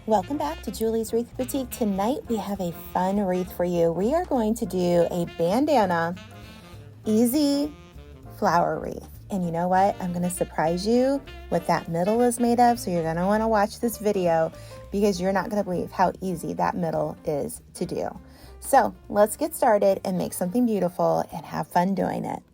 Welcome back to Julie's Wreath Boutique. Tonight we have a fun wreath for you. We are going to do a bandana easy flower wreath. And you know what? I'm going to surprise you what that middle is made of. So you're going to want to watch this video because you're not going to believe how easy that middle is to do. So let's get started and make something beautiful and have fun doing it.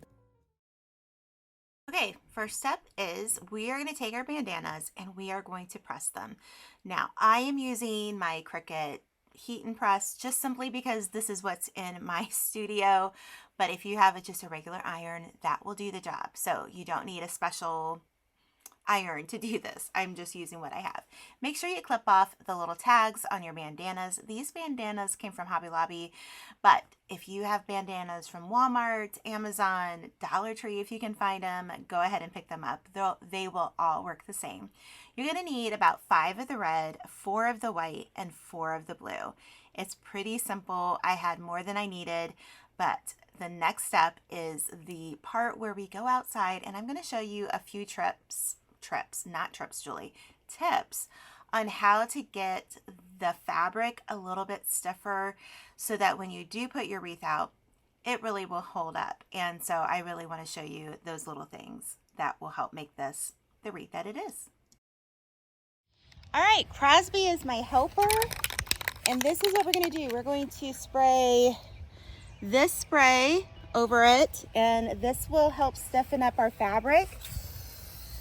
Okay, first step is we are going to take our bandanas and we are going to press them. Now, I am using my Cricut heat and press just simply because this is what's in my studio. But if you have just a regular iron, that will do the job. So you don't need a special iron to do this. I'm just using what I have. Make sure you clip off the little tags on your bandanas. These bandanas came from Hobby Lobby, but if you have bandanas from Walmart, Amazon, Dollar Tree, if you can find them, go ahead and pick them up. They will all work the same. You're going to need about 5 of the red, 4 of the white, and 4 of the blue. It's pretty simple. I had more than I needed, but the next step is the part where we go outside, and I'm going to show you a few tips on how to get the fabric a little bit stiffer so that when you do put your wreath out, it really will hold up. And so I really want to show you those little things that will help make this the wreath that it is. All right, Crosby is my helper, and this is what we're going to do. We're going to spray this spray over it, and this will help stiffen up our fabric.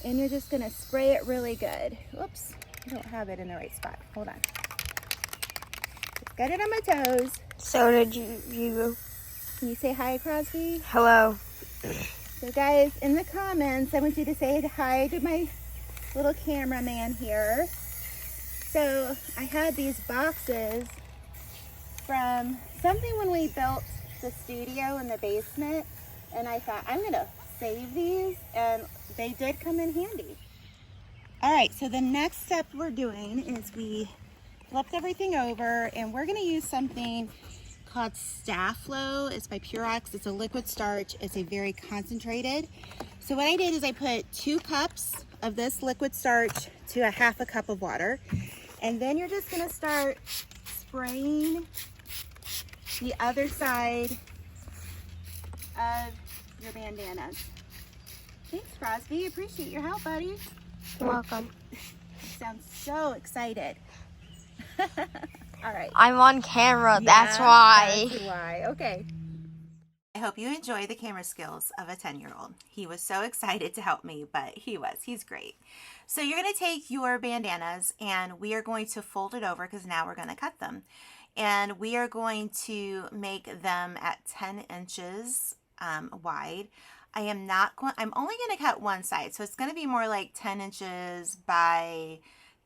And you're just going to spray it really good. Oops, I don't have it in the right spot. Hold on. Just got it on my toes. So did you. Can you say hi, Crosby? Hello. So guys, in the comments, I want you to say hi to my little cameraman here. So I had these boxes from something when we built the studio in the basement, and I thought I'm going to save these, and they did come in handy. All right, so the next step we're doing is we flipped everything over, and we're going to use something called Staff Flow. It's by Purex. It's a liquid starch. It's a very concentrated. So what I did is I put 2 cups of this liquid starch to a half a cup of water, and then you're just going to start spraying the other side of your bandanas. Thanks, Crosby. Appreciate your help, buddy. You're welcome. You sound so excited. All right. I'm on camera, Yeah, that's why. That's why. Okay. I hope you enjoy the camera skills of a 10-year-old. He was so excited to help me, but he's great. So you're going to take your bandanas and we are going to fold it over because now we're going to cut them. And we are going to make them at 10 inches wide. I'm only going to cut one side, so it's going to be more like 10 inches by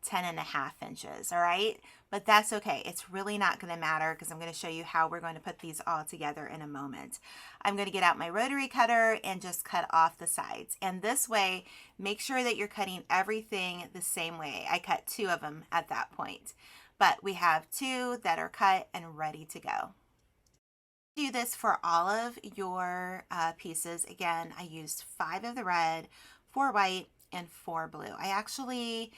10.5 inches, all right? But that's okay. It's really not going to matter because I'm going to show you how we're going to put these all together in a moment. I'm going to get out my rotary cutter and just cut off the sides. And this way, make sure that you're cutting everything the same way. I cut 2 of them at that point, but we have 2 that are cut and ready to go. Do this for all of your pieces. Again, I used 5 of the red, 4 white, and 4 blue. I actually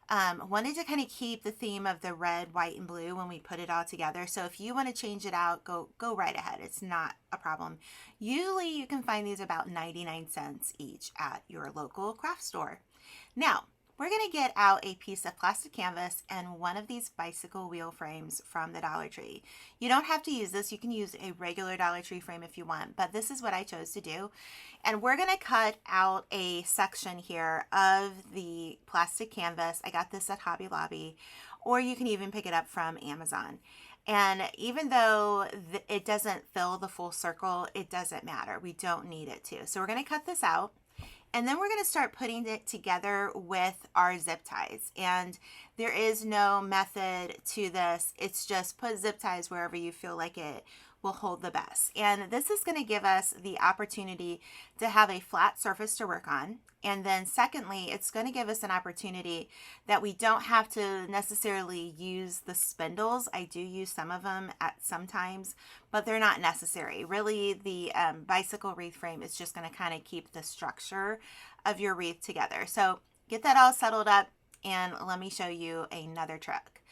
wanted to kind of keep the theme of the red, white, and blue when we put it all together. So if you want to change it out, go right ahead. It's not a problem. Usually you can find these about 99 cents each at your local craft store. Now, we're going to get out a piece of plastic canvas and one of these bicycle wheel frames from the Dollar Tree. You don't have to use this. You can use a regular Dollar Tree frame if you want, but this is what I chose to do. And we're going to cut out a section here of the plastic canvas. I got this at Hobby Lobby, or you can even pick it up from Amazon. And even though it doesn't fill the full circle, it doesn't matter. We don't need it to. So we're going to cut this out. And then we're going to start putting it together with our zip ties. And there is no method to this. It's just put zip ties wherever you feel like it will hold the best. And this is going to give us the opportunity to have a flat surface to work on. And then secondly, it's going to give us an opportunity that we don't have to necessarily use the spindles. I do use some of them at sometimes, but they're not necessary. Really, the bicycle wreath frame is just going to kind of keep the structure of your wreath together. So get that all settled up. And let me show you another trick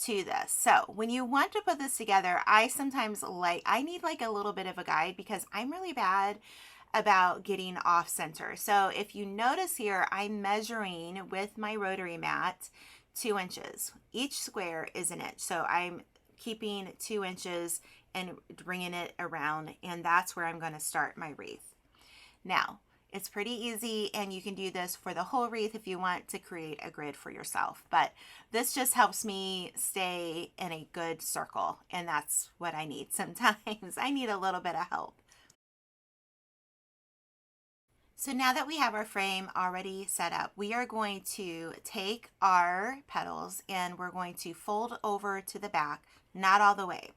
to this. So when you want to put this together, I sometimes I need like a little bit of a guide because I'm really bad about getting off center. So if you notice here, I'm measuring with my rotary mat 2 inches. Each square is an inch. So I'm keeping 2 inches and bringing it around, and that's where I'm going to start my wreath. Now, it's pretty easy, and you can do this for the whole wreath if you want to create a grid for yourself. But this just helps me stay in a good circle, and that's what I need sometimes. I need a little bit of help. So now that we have our frame already set up, we are going to take our petals and we're going to fold over to the back, not all the way.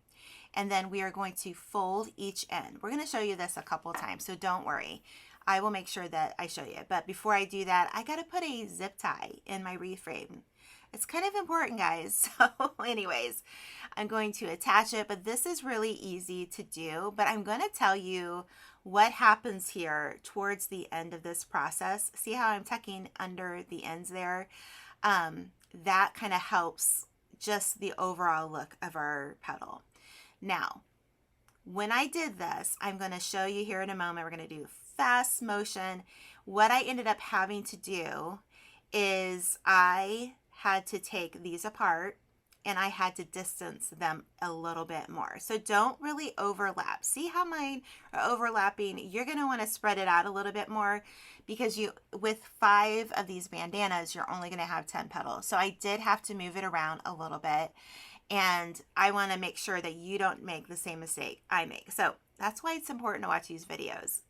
And then we are going to fold each end. We're going to show you this a couple times, so don't worry. I will make sure that I show you. But before I do that, I got to put a zip tie in my wreath frame. It's kind of important, guys. So anyways, I'm going to attach it, but this is really easy to do. But I'm going to tell you what happens here towards the end of this process. See how I'm tucking under the ends there? That kind of helps just the overall look of our petal. Now, when I did this, I'm going to show you here in a moment. We're going to do fast motion. What I ended up having to do is I had to take these apart and I had to distance them a little bit more. So don't really overlap. See how mine are overlapping? You're going to want to spread it out a little bit more because with 5 of these bandanas, you're only going to have 10 petals. So I did have to move it around a little bit. And I want to make sure that you don't make the same mistake I make. So that's why it's important to watch these videos.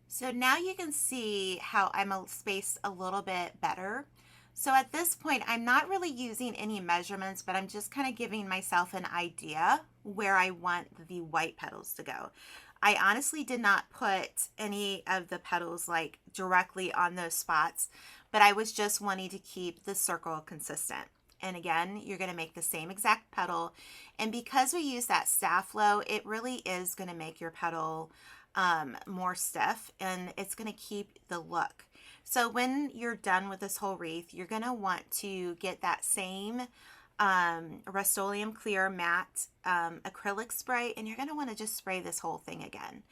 So now you can see how I'm spaced a little bit better. So at this point, I'm not really using any measurements, but I'm just kind of giving myself an idea where I want the white petals to go. I honestly did not put any of the petals like directly on those spots, but I was just wanting to keep the circle consistent. And again, you're going to make the same exact petal. And because we use that staff flow, it really is going to make your petal more stiff, and it's going to keep the look. So when you're done with this whole wreath, you're going to want to get that same Rust-Oleum Clear Matte acrylic spray, and you're going to want to just spray this whole thing again.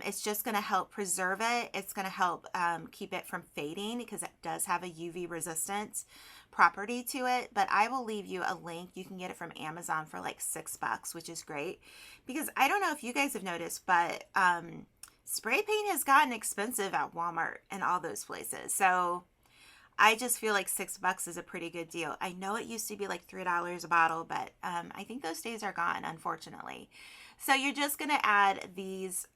It's just going to help preserve it. It's going to help keep it from fading because it does have a UV resistant property to it. But I will leave you a link. You can get it from Amazon for like $6, which is great because I don't know if you guys have noticed, but spray paint has gotten expensive at Walmart and all those places. So I just feel like $6 is a pretty good deal. I know it used to be like $3 a bottle, but I think those days are gone, unfortunately. So you're just going to add these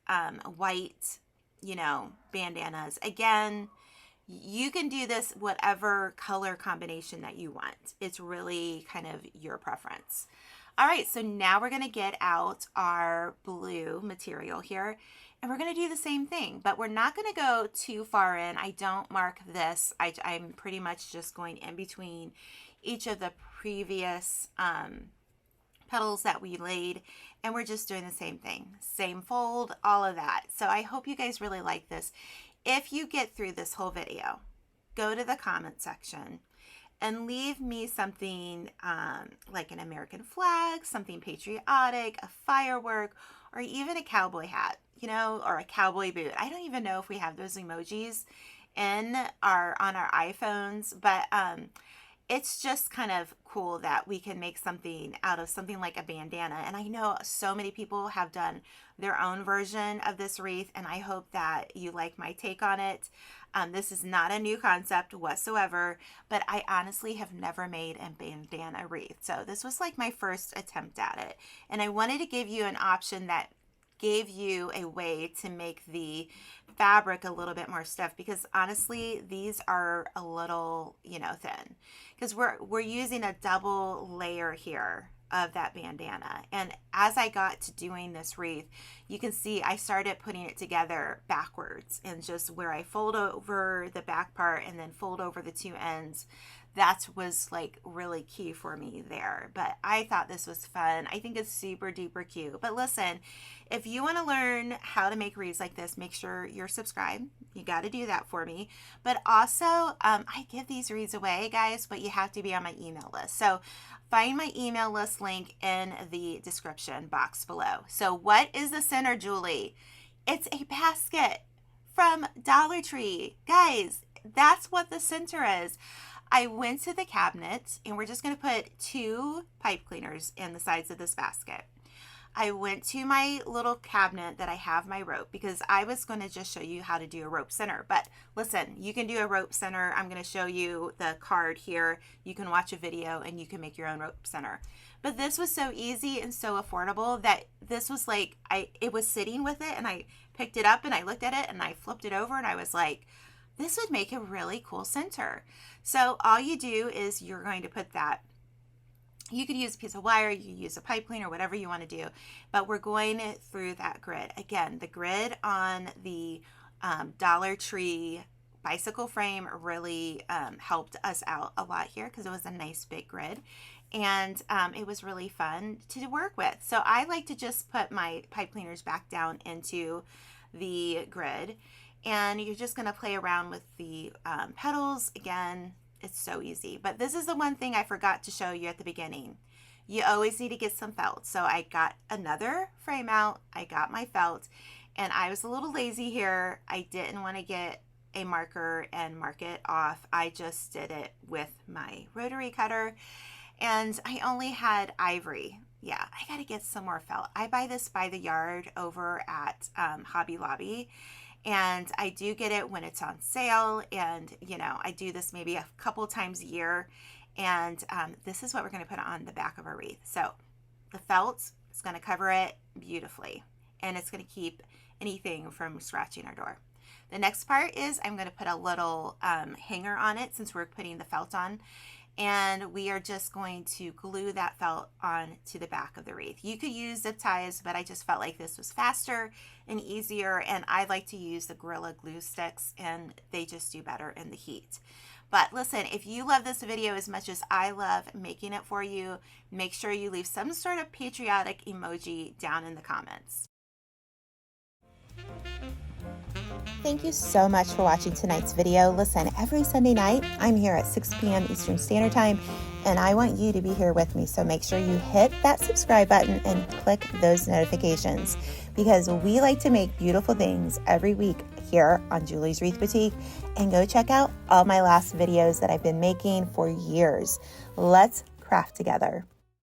white, bandanas. Again, you can do this whatever color combination that you want. It's really kind of your preference. All right, so now we're going to get out our blue material here. And we're going to do the same thing, but we're not going to go too far in. I don't mark this. I'm pretty much just going in between each of the previous petals that we laid, and we're just doing the same thing. Same fold, all of that. So I hope you guys really like this. If you get through this whole video, go to the comment section and leave me something like an American flag, something patriotic, a firework, or even a cowboy hat, or a cowboy boot. I don't even know if we have those emojis on our iPhones, but it's just kind of cool that we can make something out of something like a bandana. And I know so many people have done their own version of this wreath, and I hope that you like my take on it. This is not a new concept whatsoever, but I honestly have never made a bandana wreath. So this was like my first attempt at it. And I wanted to give you an option that gave you a way to make the fabric a little bit more stiff, because honestly, these are a little, thin, because we're using a double layer here of that bandana. And as I got to doing this wreath, you can see I started putting it together backwards, and just where I fold over the back part and then fold over the two ends. That was like really key for me there. But I thought this was fun. I think it's super duper cute. But listen, if you want to learn how to make wreaths like this, make sure you're subscribed. You got to do that for me. But also, I give these wreaths away, guys, but you have to be on my email list. So find my email list link in the description box below. So what is the center, Julie? It's a basket from Dollar Tree. Guys, that's what the center is. I went to the cabinet, and we're just going to put 2 pipe cleaners in the sides of this basket. I went to my little cabinet that I have my rope, because I was going to just show you how to do a rope center. But listen, you can do a rope center. I'm going to show you the card here. You can watch a video and you can make your own rope center. But this was so easy and so affordable that this was like, it was sitting with it, and I picked it up and I looked at it and I flipped it over and I was like, this would make a really cool center. So all you do is you're going to put that, you could use a piece of wire, you use a pipe cleaner, whatever you want to do, but we're going through that grid. Again, the grid on the Dollar Tree bicycle frame really helped us out a lot here, because it was a nice big grid, and it was really fun to work with. So I like to just put my pipe cleaners back down into the grid, and you're just going to play around with the pedals. Again, it's so easy. But this is the one thing I forgot to show you at the beginning. You always need to get some felt. So I got another frame out. I got my felt, and I was a little lazy here. I didn't want to get a marker and mark it off. I just did it with my rotary cutter, and I only had ivory. Yeah, I got to get some more felt. I buy this by the yard over at Hobby Lobby. And I do get it when it's on sale, and I do this maybe a couple times a year. And this is what we're going to put on the back of our wreath. So the felt is going to cover it beautifully, and it's going to keep anything from scratching our door. The next part is I'm going to put a little hanger on it, since we're putting the felt on. And we are just going to glue that felt on to the back of the wreath. You could use zip ties, but I just felt like this was faster and easier, and I like to use the Gorilla Glue sticks, and they just do better in the heat. But listen, if you love this video as much as I love making it for you, make sure you leave some sort of patriotic emoji down in the comments. Thank you so much for watching tonight's video. Listen, every Sunday night, I'm here at 6 p.m. Eastern Standard Time, and I want you to be here with me. So make sure you hit that subscribe button and click those notifications, because we like to make beautiful things every week here on Julie's Wreath Boutique. And go check out all my last videos that I've been making for years. Let's craft together.